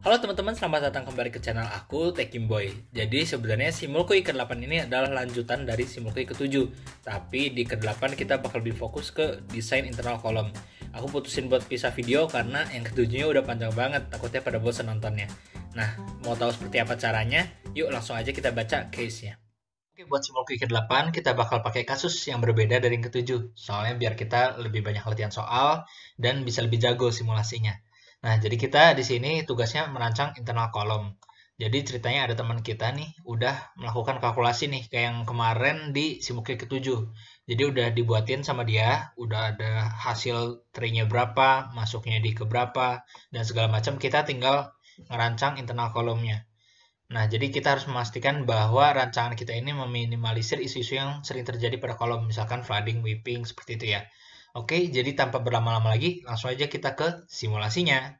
Halo teman-teman, selamat datang kembali ke channel aku, Tekimboy. Jadi sebenarnya Simulkui ke-8 ini adalah lanjutan dari Simulkui ke-7. Tapi di ke-8 kita bakal lebih fokus ke desain internal kolom. Aku putusin buat pisah video karena yang ke-7-nya udah panjang banget, takutnya pada bosan nontonnya. Nah, mau tahu seperti apa caranya? Yuk langsung aja kita baca case-nya. Oke, buat Simulkui ke-8 kita bakal pakai kasus yang berbeda dari yang ke-7. Soalnya biar kita lebih banyak latihan soal dan bisa lebih jago simulasinya. Nah, jadi kita di sini tugasnya merancang internal kolom. Jadi ceritanya ada teman kita nih udah melakukan kalkulasi nih kayak yang kemarin di Simulkui ke-7. Jadi udah dibuatin sama dia, udah ada hasil tree-nya berapa, masuknya di keberapa, dan segala macam. Kita tinggal ngerancang internal kolomnya. Nah, jadi kita harus memastikan bahwa rancangan kita ini meminimalisir isu-isu yang sering terjadi pada kolom, misalkan flooding, weeping, seperti itu ya. Oke, jadi tanpa berlama-lama lagi, langsung aja kita ke simulasinya.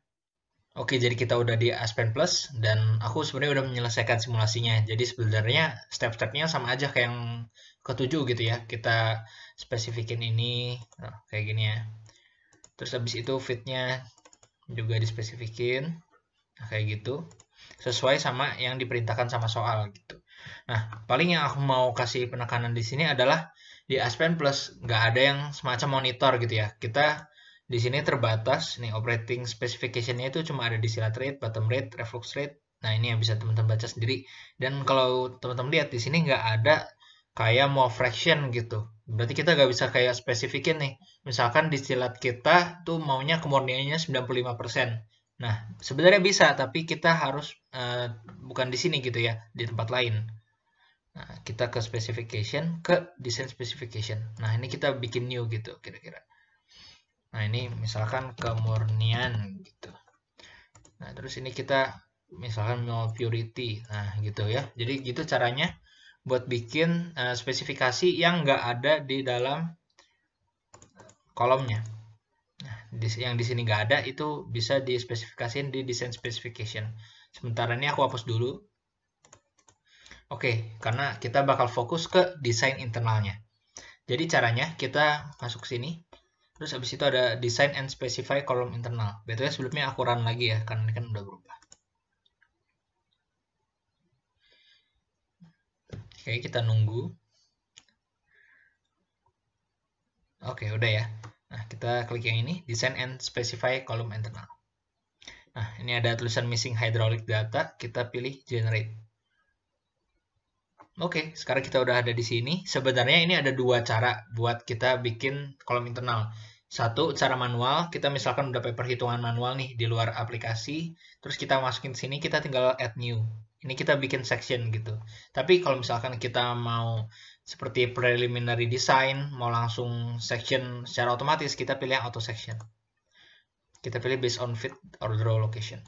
Oke, jadi kita udah di Aspen Plus, dan aku sebenarnya udah menyelesaikan simulasinya. Jadi sebenarnya step-stepnya sama aja kayak yang ketujuh gitu ya. Kita spesifikin ini, nah, kayak gini ya. Terus habis itu fitnya juga dispesifikin, nah, kayak gitu. Sesuai sama yang diperintahkan sama soal gitu. Nah, paling yang aku mau kasih penekanan di sini adalah di Aspen Plus nggak ada yang semacam monitor gitu ya. Kita di sini terbatas nih operating specification-nya itu cuma ada distillate rate, bottom rate, reflux rate. Nah, ini yang bisa teman-teman baca sendiri. Dan kalau teman-teman lihat di sini nggak ada kayak mole fraction gitu. Berarti kita nggak bisa kayak spesifikin nih. Misalkan distillate kita tuh maunya kemurniannya 95%. Nah, sebenarnya bisa, tapi kita harus bukan di sini gitu ya, di tempat lain. Nah, kita ke specification, ke design specification. Nah, ini kita bikin new gitu kira-kira. Nah, ini misalkan kemurnian gitu. Nah, terus ini kita misalkan mau purity. Nah, gitu ya. Jadi gitu caranya buat bikin spesifikasi yang nggak ada di dalam kolomnya. Yang di sini nggak ada itu bisa dispesifikasiin di design specification. Sementara ini aku hapus dulu. Oke, karena kita bakal fokus ke desain internalnya. Jadi caranya kita masuk sini, terus habis itu ada design and specify column internal. Betulnya sebelumnya aku run lagi ya, karena ini kan udah berubah. Oke, kita nunggu. Oke, udah ya. Nah, kita klik yang ini, design and specify column internal. Nah, ini ada tulisan missing hydraulic data, kita pilih generate. Oke, sekarang kita udah ada di sini. Sebenarnya ini ada dua cara buat kita bikin kolom internal. Satu, cara manual. Kita misalkan udah pakai perhitungan manual nih di luar aplikasi. Terus kita masukin sini, kita tinggal add new. Ini kita bikin section gitu. Tapi kalau misalkan kita mau seperti preliminary design, mau langsung section secara otomatis, kita pilih yang auto section. Kita pilih based on fit or draw location.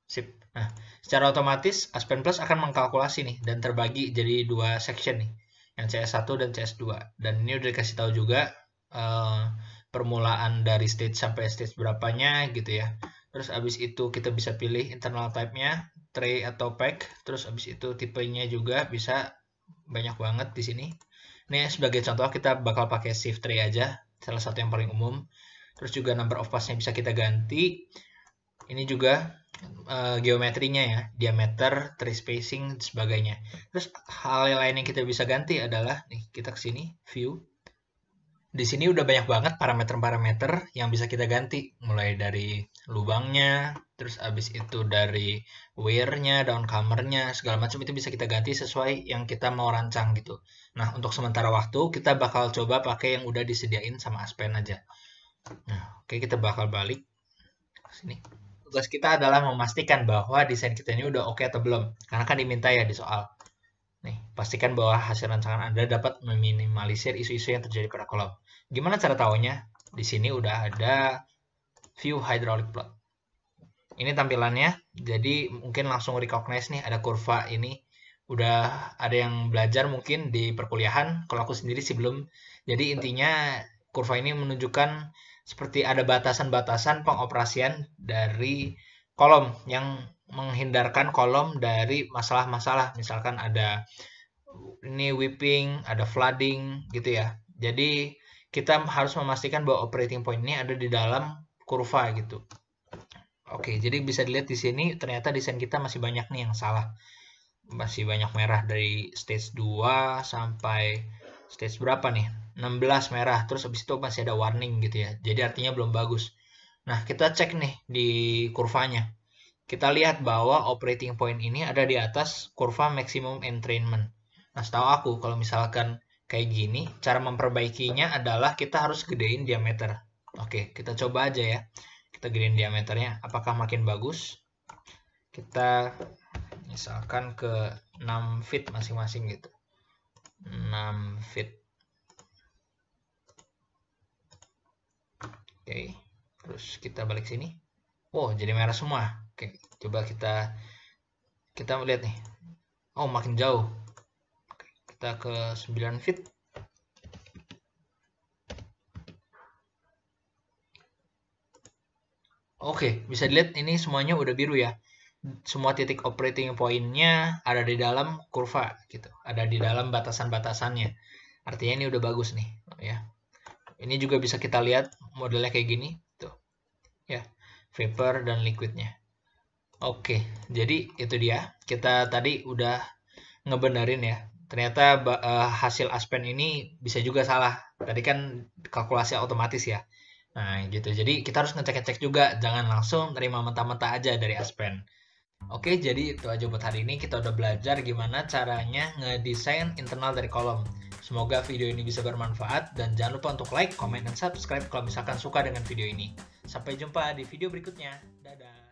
Sip. Nah, secara otomatis Aspen Plus akan mengkalkulasi nih dan terbagi jadi dua section nih, yang CS1 dan CS2. Dan ini udah dikasih tahu juga permulaan dari stage sampai stage berapanya gitu ya. Terus abis itu kita bisa pilih internal type-nya, tray atau pack. Terus abis itu tipenya juga bisa banyak banget di sini. Ini sebagai contoh kita bakal pakai shift tray aja, salah satu yang paling umum. Terus juga number of pass-nya bisa kita ganti. Ini juga geometrinya ya, diameter, tree spacing, dan sebagainya. Terus hal lain yang kita bisa ganti adalah nih, kita ke sini view. Di sini udah banyak banget parameter-parameter yang bisa kita ganti, mulai dari lubangnya, terus abis itu dari wear-nya, downcomer-nya, segala macam itu bisa kita ganti sesuai yang kita mau rancang gitu. Nah, untuk sementara waktu kita bakal coba pakai yang udah disediain sama Aspen aja. Nah, oke, kita bakal balik ke sini. Tugas kita adalah memastikan bahwa desain kita ini udah oke atau belum. Karena kan diminta ya di soal. Nih, pastikan bahwa hasil rancangan Anda dapat meminimalisir isu-isu yang terjadi pada kolom. Gimana cara tahunya? Di sini udah ada view hydraulic plot. Ini tampilannya, jadi mungkin langsung recognize nih ada kurva ini. Udah ada yang belajar mungkin di perkuliahan, kalau aku sendiri sih belum. Jadi intinya kurva ini menunjukkan seperti ada batasan-batasan pengoperasian dari kolom yang menghindarkan kolom dari masalah-masalah. Misalkan ada ini weeping, ada flooding gitu ya. Jadi kita harus memastikan bahwa operating point ini ada di dalam kurva gitu. Oke, jadi bisa dilihat di sini ternyata desain kita masih banyak nih yang salah. Masih banyak merah dari stage 2 sampai stage berapa nih? 16 merah, terus habis itu masih ada warning gitu ya. Jadi artinya belum bagus. Nah, kita cek nih di kurvanya. Kita lihat bahwa operating point ini ada di atas kurva maximum entrainment. Nah, setahu aku kalau misalkan kayak gini, cara memperbaikinya adalah kita harus gedein diameter. Oke, kita coba aja ya. Kita gedein diameternya, apakah makin bagus? Kita misalkan ke 6 feet masing-masing gitu. 6 feet. Oke, terus kita balik sini. Oh, jadi merah semua. Oke, coba kita lihat nih. Oh, makin jauh. Oke, kita ke 9 feet. Oke, bisa dilihat ini semuanya udah biru ya. Semua titik operating point-nya ada di dalam kurva gitu. Ada di dalam batasan-batasannya. Artinya ini udah bagus nih, ya. Ini juga bisa kita lihat modelnya kayak gini, tuh. Ya, vapor dan liquidnya. Oke, jadi itu dia. Kita tadi udah ngebenerin ya. Ternyata hasil Aspen ini bisa juga salah. Tadi kan kalkulasi otomatis ya. Nah, gitu. Jadi kita harus ngecek-ngecek juga, jangan langsung terima mentah-mentah aja dari Aspen. Oke, jadi itu aja buat hari ini. Kita udah belajar gimana caranya ngedesain internal dari kolom. Semoga video ini bisa bermanfaat dan jangan lupa untuk like, comment, dan subscribe kalau misalkan suka dengan video ini. Sampai jumpa di video berikutnya. Dadah.